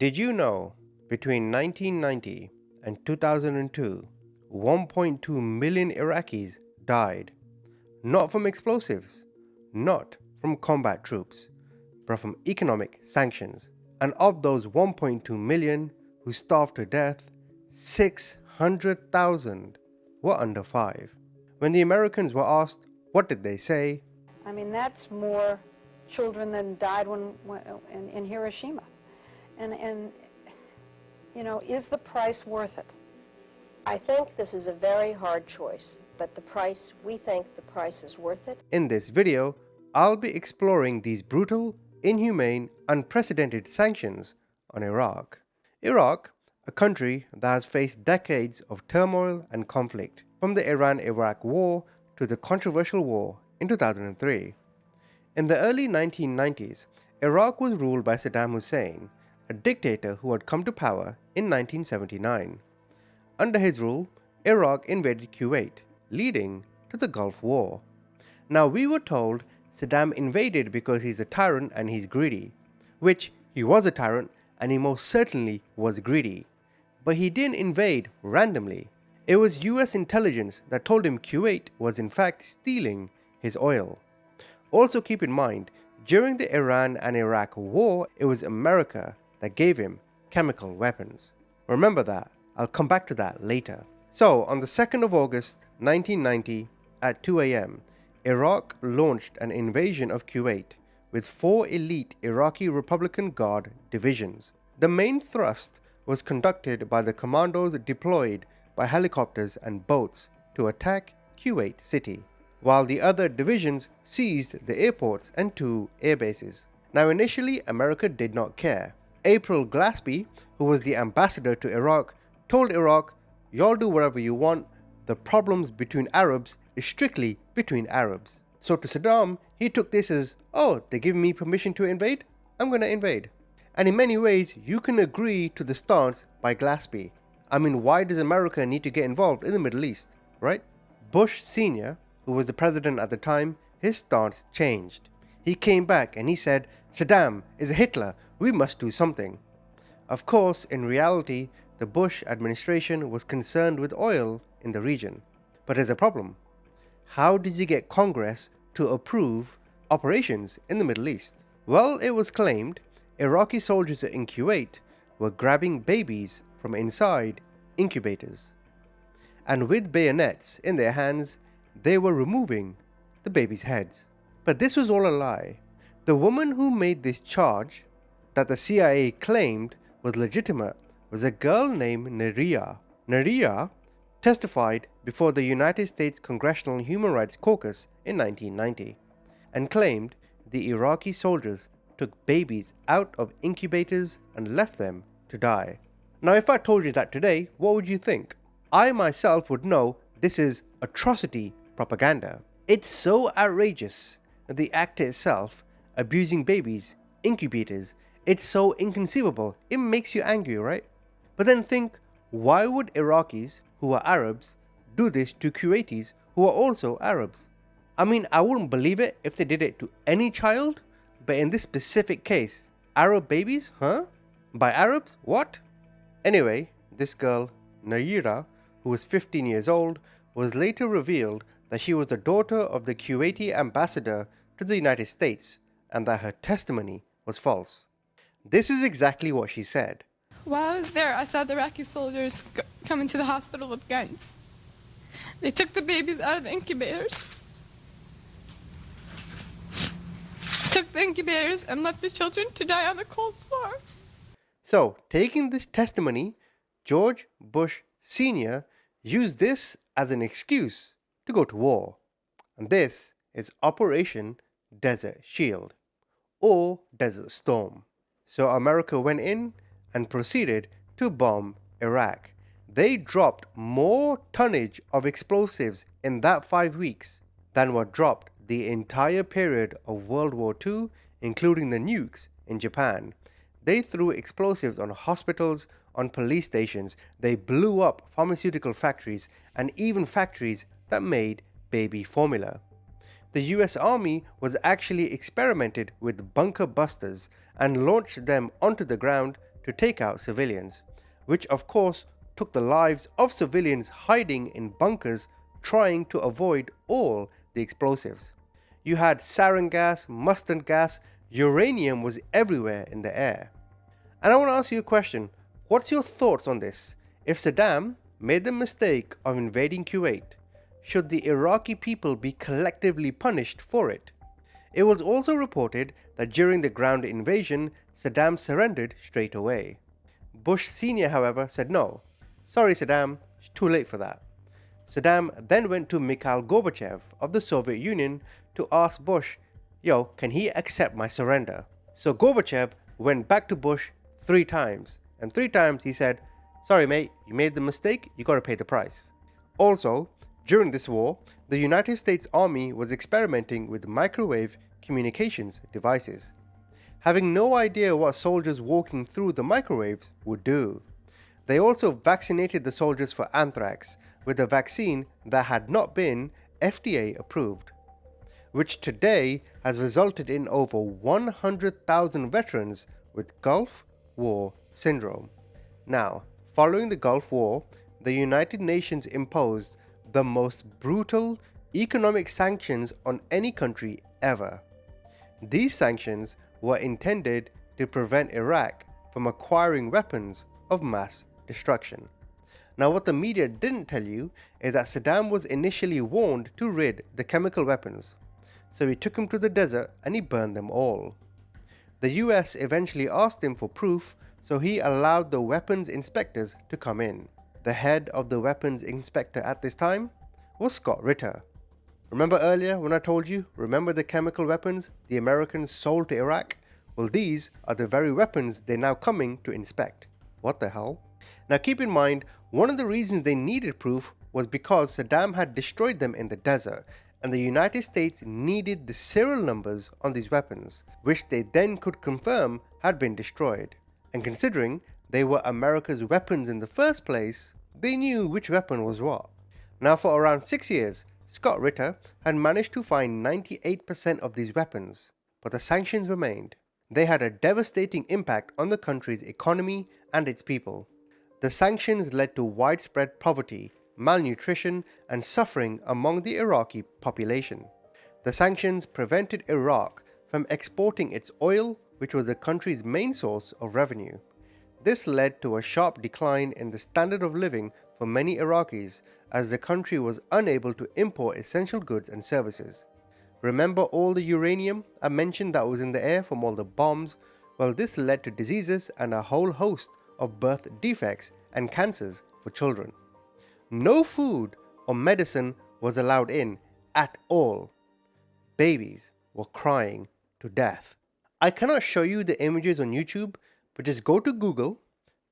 Did you know between 1990 and 2002, 1.2 million Iraqis died, not from explosives, not from combat troops, but from economic sanctions. And of those 1.2 million who starved to death, 600,000 were under 5. When the Americans were asked, what did they say? I mean, that's more children than died in Hiroshima. And, you know, is the price worth it? I think this is a very hard choice, but we think the price is worth it. In this video, I'll be exploring these brutal, inhumane, unprecedented sanctions on Iraq. Iraq, a country that has faced decades of turmoil and conflict, from the Iran-Iraq War to the controversial war in 2003. In the early 1990s, Iraq was ruled by Saddam Hussein, a dictator who had come to power in 1979. Under his rule, Iraq invaded Kuwait, leading to the Gulf War. Now, we were told Saddam invaded because he's a tyrant and he's greedy, which he was a tyrant and he most certainly was greedy. But he didn't invade randomly. It was US intelligence that told him Kuwait was in fact stealing his oil. Also keep in mind, during the Iran and Iraq war, it was America that gave him chemical weapons. Remember that. I'll come back to that later. So, on the 2nd of August 1990 at 2 a.m., Iraq launched an invasion of Kuwait with 4 elite Iraqi Republican Guard divisions. The main thrust was conducted by the commandos deployed by helicopters and boats to attack Kuwait City, while the other divisions seized the airports and 2 air bases. Now, initially, America did not care. April Glaspie, who was the ambassador to Iraq, told Iraq, y'all do whatever you want, the problems between Arabs is strictly between Arabs. So to Saddam, he took this as, oh, they're giving me permission to invade? I'm gonna invade. And in many ways, you can agree to the stance by Glaspie. I mean, why does America need to get involved in the Middle East, right? Bush Sr., who was the president at the time, his stance changed. He came back and he said, Saddam is a Hitler, we must do something. Of course, in reality, the Bush administration was concerned with oil in the region. But there's a problem. How did you get Congress to approve operations in the Middle East? Well, it was claimed Iraqi soldiers in Kuwait were grabbing babies from inside incubators. And with bayonets in their hands, they were removing the babies' heads. But this was all a lie. The woman who made this charge that the CIA claimed was legitimate was a girl named Naria. Naria testified before the United States Congressional Human Rights Caucus in 1990 and claimed the Iraqi soldiers took babies out of incubators and left them to die. Now, if I told you that today, what would you think? I myself would know this is atrocity propaganda. It's so outrageous, the act itself, abusing babies, incubators, it's so inconceivable, it makes you angry, right? But then think, why would Iraqis who are Arabs do this to Kuwaitis who are also Arabs? I mean, I wouldn't believe it if they did it to any child, but in this specific case, Arab babies, huh? By Arabs? What? Anyway, this girl, Naira, who was 15 years old, was later revealed that she was the daughter of the Kuwaiti ambassador to the United States and that her testimony was false. This is exactly what she said. While I was there, I saw the Iraqi soldiers come into the hospital with guns. They took the babies out of the incubators, took the incubators and left the children to die on the cold floor. So, taking this testimony, George Bush Sr. used this as an excuse to go to war. And this is Operation Desert Shield, or Desert Storm. So America went in and proceeded to bomb Iraq. They dropped more tonnage of explosives in that 5 weeks than were dropped the entire period of World War II, including the nukes in Japan. They threw explosives on hospitals, on police stations. They blew up pharmaceutical factories and even factories that made baby formula. The US Army was actually experimented with bunker busters and launched them onto the ground to take out civilians, which of course took the lives of civilians hiding in bunkers trying to avoid all the explosives. You had sarin gas, mustard gas, uranium was everywhere in the air. And I want to ask you a question. What's your thoughts on this? If Saddam made the mistake of invading Kuwait, should the Iraqi people be collectively punished for it? It was also reported that during the ground invasion, Saddam surrendered straight away. Bush Sr., however, said no. Sorry Saddam, it's too late for that. Saddam then went to Mikhail Gorbachev of the Soviet Union to ask Bush, yo, can he accept my surrender? So Gorbachev went back to Bush 3 times, and 3 times he said, sorry mate, you made the mistake, you gotta pay the price. Also, during this war, the United States Army was experimenting with microwave communications devices, having no idea what soldiers walking through the microwaves would do. They also vaccinated the soldiers for anthrax with a vaccine that had not been FDA approved, which today has resulted in over 100,000 veterans with Gulf War syndrome. Now, following the Gulf War, the United Nations imposed the most brutal economic sanctions on any country ever. These sanctions were intended to prevent Iraq from acquiring weapons of mass destruction. Now, what the media didn't tell you is that Saddam was initially warned to rid the chemical weapons, so he took him to the desert and he burned them all. The US eventually asked him for proof, so he allowed the weapons inspectors to come in. The head of the weapons inspector at this time was Scott Ritter. Remember earlier when I told you, remember the chemical weapons the Americans sold to Iraq? Well, these are the very weapons they're now coming to inspect. What the hell? Now keep in mind, one of the reasons they needed proof was because Saddam had destroyed them in the desert, and the United States needed the serial numbers on these weapons, which they then could confirm had been destroyed. And considering they were America's weapons in the first place, they knew which weapon was what. Now for around 6 years, Scott Ritter had managed to find 98% of these weapons, but the sanctions remained. They had a devastating impact on the country's economy and its people. The sanctions led to widespread poverty, malnutrition, and suffering among the Iraqi population. The sanctions prevented Iraq from exporting its oil, which was the country's main source of revenue. This led to a sharp decline in the standard of living for many Iraqis, as the country was unable to import essential goods and services. Remember all the uranium I mentioned that was in the air from all the bombs? Well, this led to diseases and a whole host of birth defects and cancers for children. No food or medicine was allowed in at all. Babies were crying to death. I cannot show you the images on YouTube, but just go to Google,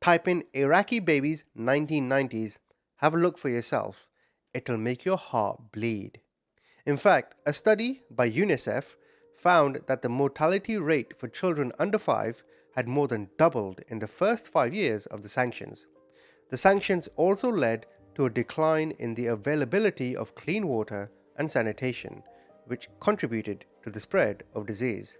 type in Iraqi babies 1990s, have a look for yourself. It'll make your heart bleed. In fact, a study by UNICEF found that the mortality rate for children under 5 had more than doubled in the first 5 years of the sanctions. The sanctions also led to a decline in the availability of clean water and sanitation, which contributed to the spread of disease.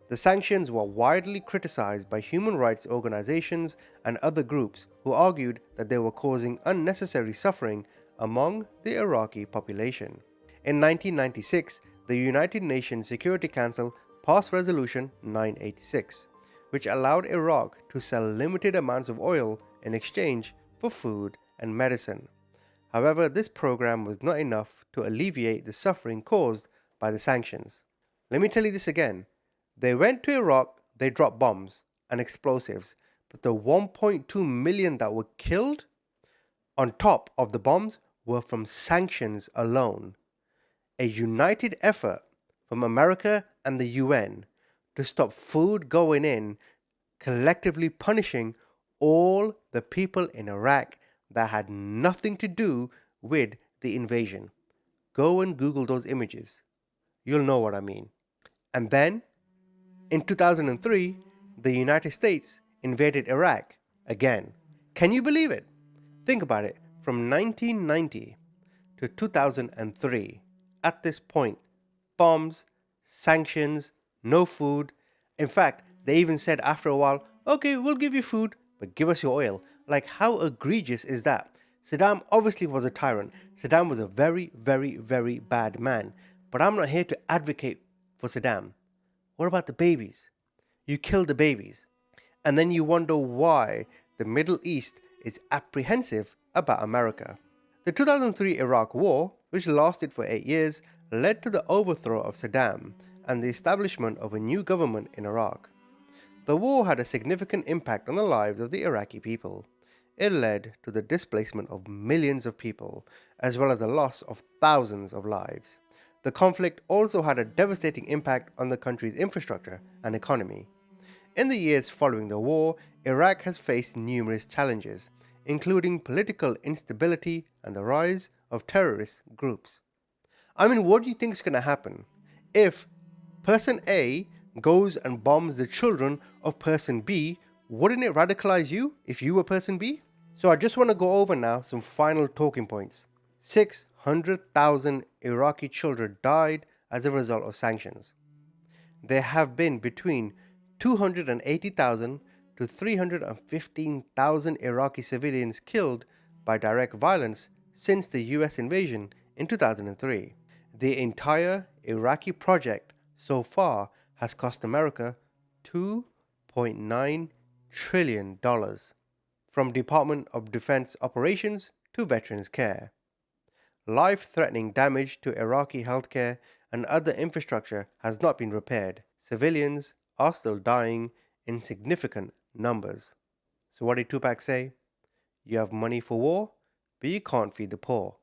The sanctions were widely criticized by human rights organizations and other groups who argued that they were causing unnecessary suffering among the Iraqi population. In 1996, the United Nations Security Council passed Resolution 986, which allowed Iraq to sell limited amounts of oil in exchange for food and medicine. However, this program was not enough to alleviate the suffering caused by the sanctions. Let me tell you this again. They went to Iraq, they dropped bombs and explosives, but the 1.2 million that were killed on top of the bombs were from sanctions alone. A united effort from America and the UN to stop food going in, collectively punishing all the people in Iraq that had nothing to do with the invasion. Go and Google those images. You'll know what I mean. And then, in 2003, the United States invaded Iraq again. Can you believe it? Think about it. From 1990 to 2003, at this point, bombs, sanctions, no food. In fact, they even said after a while, Okay, we'll give you food, but give us your oil. Like, how egregious is that? Saddam obviously was a tyrant. Saddam was a very, very, very bad man. But I'm not here to advocate for Saddam. What about the babies? You kill the babies. And then you wonder why the Middle East is apprehensive about America. The 2003 Iraq War, which lasted for 8 years, led to the overthrow of Saddam and the establishment of a new government in Iraq. The war had a significant impact on the lives of the Iraqi people. It led to the displacement of millions of people, as well as the loss of thousands of lives. The conflict also had a devastating impact on the country's infrastructure and economy. In the years following the war, Iraq has faced numerous challenges, including political instability and the rise of terrorist groups. I mean, what do you think is going to happen if person A goes and bombs the children of person B? Wouldn't it radicalize you if you were person B? So I just want to go over now some final talking points. 600,000 Iraqi children died as a result of sanctions. There have been between 280,000 to 315,000 Iraqi civilians killed by direct violence since the US invasion in 2003. The entire Iraqi project so far has cost America $2.9 trillion, from Department of Defense operations to veterans care. Life-threatening damage to Iraqi healthcare and other infrastructure has not been repaired. Civilians are still dying in significant numbers. So what did Tupac say? You have money for war, but you can't feed the poor.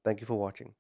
Thank you for watching.